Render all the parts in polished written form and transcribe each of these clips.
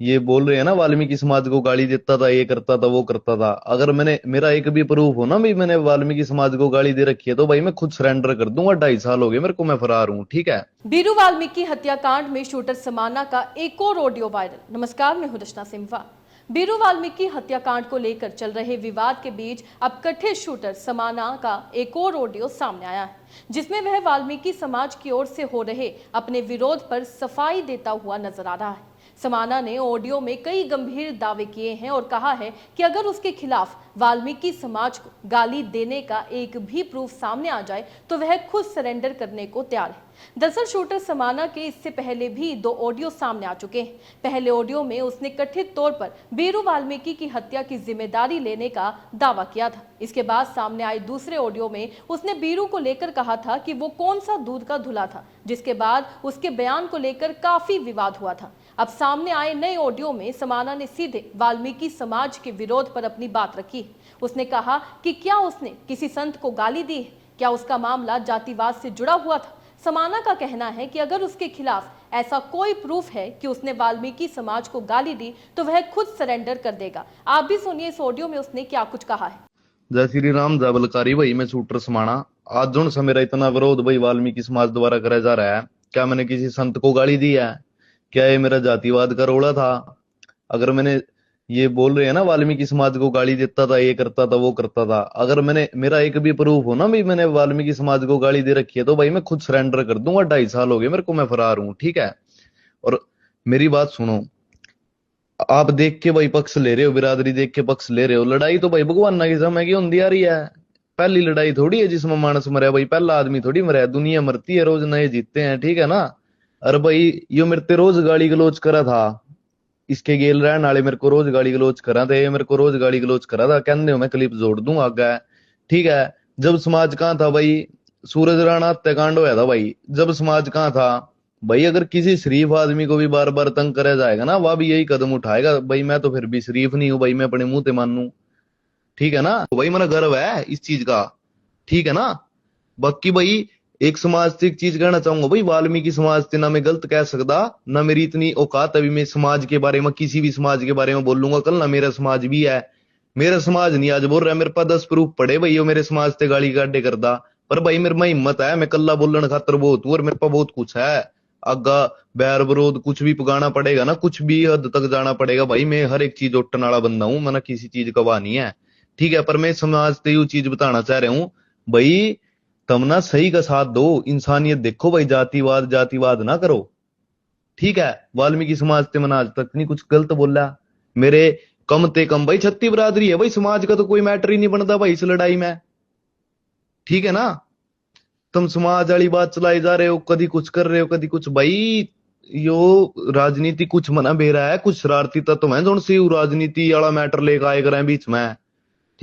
ये बोल रहे हैं ना वाल्मीकि समाज को गाली देता था, ये करता था, वो करता था। अगर मैंने मेरा एक भी प्रूफ हो ना भी मैंने वाल्मीकि समाज को गाली दे रखी है तो भाई मैं खुद सरेंडर कर दूंगा। 2.5 साल हो गए मेरे को, मैं फरार हूँ। ठीक है। बीरू वाल्मीकि हत्याकांड में शूटर समाना का एक और ऑडियो वायरल। नमस्कार, मैं हूं रचना सिम्हा। बीरू वाल्मीकि हत्याकांड को लेकर चल रहे विवाद के बीच अब कथित शूटर समाना का एक और ऑडियो सामने आया है, जिसमें वह वाल्मीकि समाज की ओर से हो रहे अपने विरोध पर सफाई देता हुआ नजर आ रहा है। समाना ने ऑडियो में कई गंभीर दावे किए हैं और कहा है कि अगर उसके खिलाफ वाल्मीकि समाज को गाली देने का एक भी प्रूफ सामने आ जाए तो वह खुद सरेंडर करने को तैयार है। दरअसल शूटर समाना के इससे पहले भी 2 ऑडियो सामने आ चुके हैं। पहले ऑडियो में उसने कथित तौर पर बीरू वाल्मीकि की हत्या की जिम्मेदारी लेने का दावा किया था। इसके बाद सामने आए दूसरे ऑडियो में उसने बीरू को लेकर कहा था कि वो कौन सा दूध का धुला था, जिसके बाद उसके बयान को लेकर काफी विवाद हुआ था। अब सामने आए नए ऑडियो में समाना ने सीधे वाल्मीकि समाज के विरोध पर अपनी बात रखी। उसने कहा कि क्या उसने किसी संत को गाली दी है, क्या उसका मामला जातिवाद से जुड़ा हुआ था। समाना का कहना है कि अगर उसके खिलाफ ऐसा कोई प्रूफ है कि उसने वाल्मीकि समाज को गाली दी तो वह खुद सरेंडर कर देगा। आप भी सुनिए इस ऑडियो में उसने क्या कुछ कहा है। जय श्री राम, जय बलकारी। भाई मैं शूटर समाना। आज जो सा मेरा इतना विरोध भाई वाल्मीकि समाज द्वारा करा जा रहा है, क्या मैंने किसी संत को गाली दी है? क्या ये मेरा जातिवाद का रोड़ा था? अगर मैंने, ये बोल रहे हैं ना वाल्मीकि समाज को गाली देता था, ये करता था, वो करता था। अगर मैंने मेरा एक भी प्रूफ हो ना भी मैंने वाल्मीकि समाज को गाली दे रखी है तो भाई मैं खुद सरेंडर कर दूंगा। 2.5 साल हो गए मेरे को, मैं फरार हूँ। ठीक है। और मेरी बात सुनो। आप देख के भाई पक्ष ले रहे हो, बिरादरी देख के पक्ष ले रहे हो। लड़ाई तो भाई भगवान के समय की होती आ रही है। पहली लड़ाई थोड़ी है जिसमें मानस मरे भाई, पहला आदमी थोड़ी मरा है। दुनिया मरती है, रोज नए जीतते हैं। ठीक है ना। अरे भाई यो मेरे ते रोज गाली गलोच करा था। इसके गेल रहने वाले मेरे को रोज गाली गलोच करा थे, ये मेरे को रोज गाली गलोच करा था। कहने हो मैं क्लिप जोड़ दूं आगे। ठीक है। जब समाज कहाँ था भाई? सूरज राणा हत्याकांड होया था भाई, जब समाज कहाँ था? भाई अगर किसी शरीफ आदमी को भी बार बार तंग कराया जाएगा ना, वह भी यही कदम उठाएगा। भाई मैं तो फिर भी शरीफ नहीं हूं भाई, मैं अपने मुंह ते मानू। ठीक है ना। तो भाई मेरा गर्व है इस चीज का। ठीक है ना। बाकी भाई एक समाज से एक चीज कहना चाहूंगा भाई, वाल्मीकि समाज से ना मैं गलत कह सकता, ना मेरी इतनी औकात अभी मैं समाज के बारे में, किसी भी समाज के बारे में बोलूंगा। कल ना मेरा समाज भी है। मेरा समाज नहीं आज बोल रहा है, मेरे पास 10 प्रूफ पड़े भाई, वो मेरे समाज से गाली गाडे करदा। पर भाई मेरे में हिम्मत है, मैं कल्ला बोलन खातर बहुत हूं और मेरे पास बहुत कुछ है। आगा बैर विरोध कुछ भी पगाना पड़ेगा ना, कुछ भी हद तक जाना पड़ेगा भाई। मैं हर एक चीज उठने वाला बंदा हूं, मैंने किसी चीज का वाह नहीं है। ठीक है। पर मैं समाज से यू चीज बताना चाह रहा हूं भाई, तुम ना सही का साथ दो, इंसानियत देखो भाई। जातिवाद जातिवाद ना करो। ठीक है। वाल्मीकि समाज से मैंने आज तक नहीं कुछ गलत बोला। मेरे कम ते कम भाई 36 बिरादरी है भाई, समाज का तो कोई मैटर ही नहीं बनता भाई इस लड़ाई में। ठीक है ना। तुम समाज वाली बात चलाई जा रहे हो, कभी कुछ कर रहे हो, कभी कुछ। भाई यो राजनीति कुछ मना बे रहा है, कुछ शरारती तत्व है जो सी राजनीति वाला मैटर लेकर आए करें बीच में।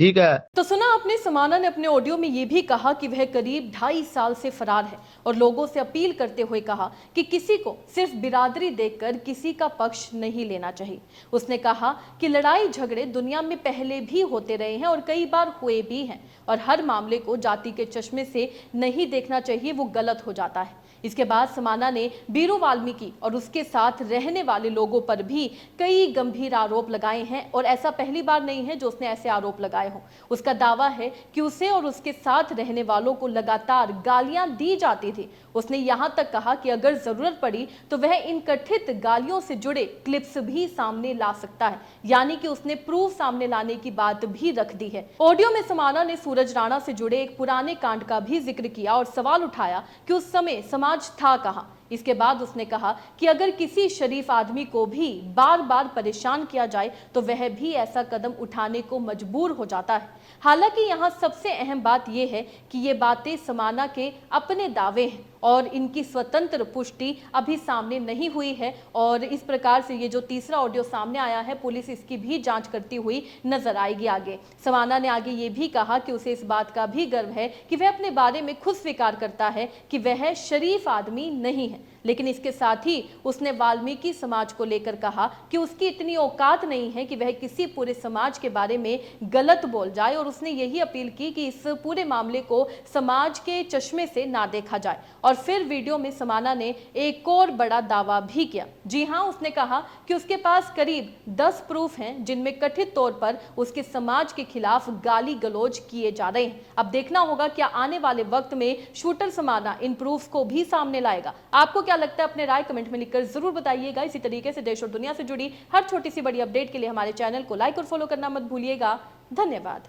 ठीक है। तो सुना आपने, समाना ने अपने ऑडियो में यह भी कहा कि वह करीब 2.5 साल से फरार है और लोगों से अपील करते हुए कहा कि किसी को सिर्फ बिरादरी देखकर किसी का पक्ष नहीं लेना चाहिए। उसने कहा कि लड़ाई झगड़े दुनिया में पहले भी होते रहे हैं और कई बार हुए भी हैं और हर मामले को जाति के चश्मे से नहीं देखना चाहिए, वो गलत हो जाता है। इसके बाद समाना ने बीरू वाल्मीकि और उसके साथ रहने वाले लोगों पर भी कई गंभीर आरोप लगाए हैं और ऐसा पहली बार नहीं है जो उसने ऐसे आरोप लगाए हों। उसका दावा है कि उसे और उसके साथ रहने वालों को लगातार गालियां दी जाती थी। उसने यहां तक कहा कि अगर जरूरत पड़ी तो वह इन कथित गालियों से जुड़े क्लिप्स भी सामने ला सकता है, यानी कि उसने प्रूफ सामने लाने की बात भी रख दी है। ऑडियो में समाना ने सूरज राणा से जुड़े एक पुराने कांड का भी जिक्र किया और सवाल उठाया कि उस समय समाज था कहां। इसके बाद उसने कहा कि अगर किसी शरीफ आदमी को भी बार बार परेशान किया जाए तो वह भी ऐसा कदम उठाने को मजबूर हो जाता है। हालांकि यहाँ सबसे अहम बात यह है कि ये बातें समाना के अपने दावे हैं और इनकी स्वतंत्र पुष्टि अभी सामने नहीं हुई है और इस प्रकार से ये जो तीसरा ऑडियो सामने आया है, पुलिस इसकी भी जांच करती हुई नजर आएगी आगे। समाना ने आगे ये भी कहा कि उसे इस बात का भी गर्व है कि वह अपने बारे में खुद स्वीकार करता है कि वह शरीफ आदमी नहीं है, लेकिन इसके साथ ही उसने वाल्मीकि समाज को लेकर कहा कि उसकी इतनी औकात नहीं है कि वह किसी पूरे समाज के बारे में गलत बोल जाए, और उसने यही अपील की कि इस पूरे मामले को समाज के चश्मे से ना देखा जाए। और फिर वीडियो में समाना ने एक और बड़ा दावा भी किया। जी हां, उसने कहा कि उसके पास करीब 10 प्रूफ हैं जिनमें कथित तौर पर उसके समाज के खिलाफ गाली गलौज किए जा रहे हैं। अब देखना होगा क्या आने वाले वक्त में शूटर समाना इन प्रूफ को भी सामने लाएगा। आपको क्या लगता है, अपने राय कमेंट में लिखकर जरूर बताइएगा। इसी तरीके से देश और दुनिया से जुड़ी हर छोटी सी बड़ी अपडेट के लिए हमारे चैनल को लाइक और फॉलो करना मत भूलिएगा। धन्यवाद।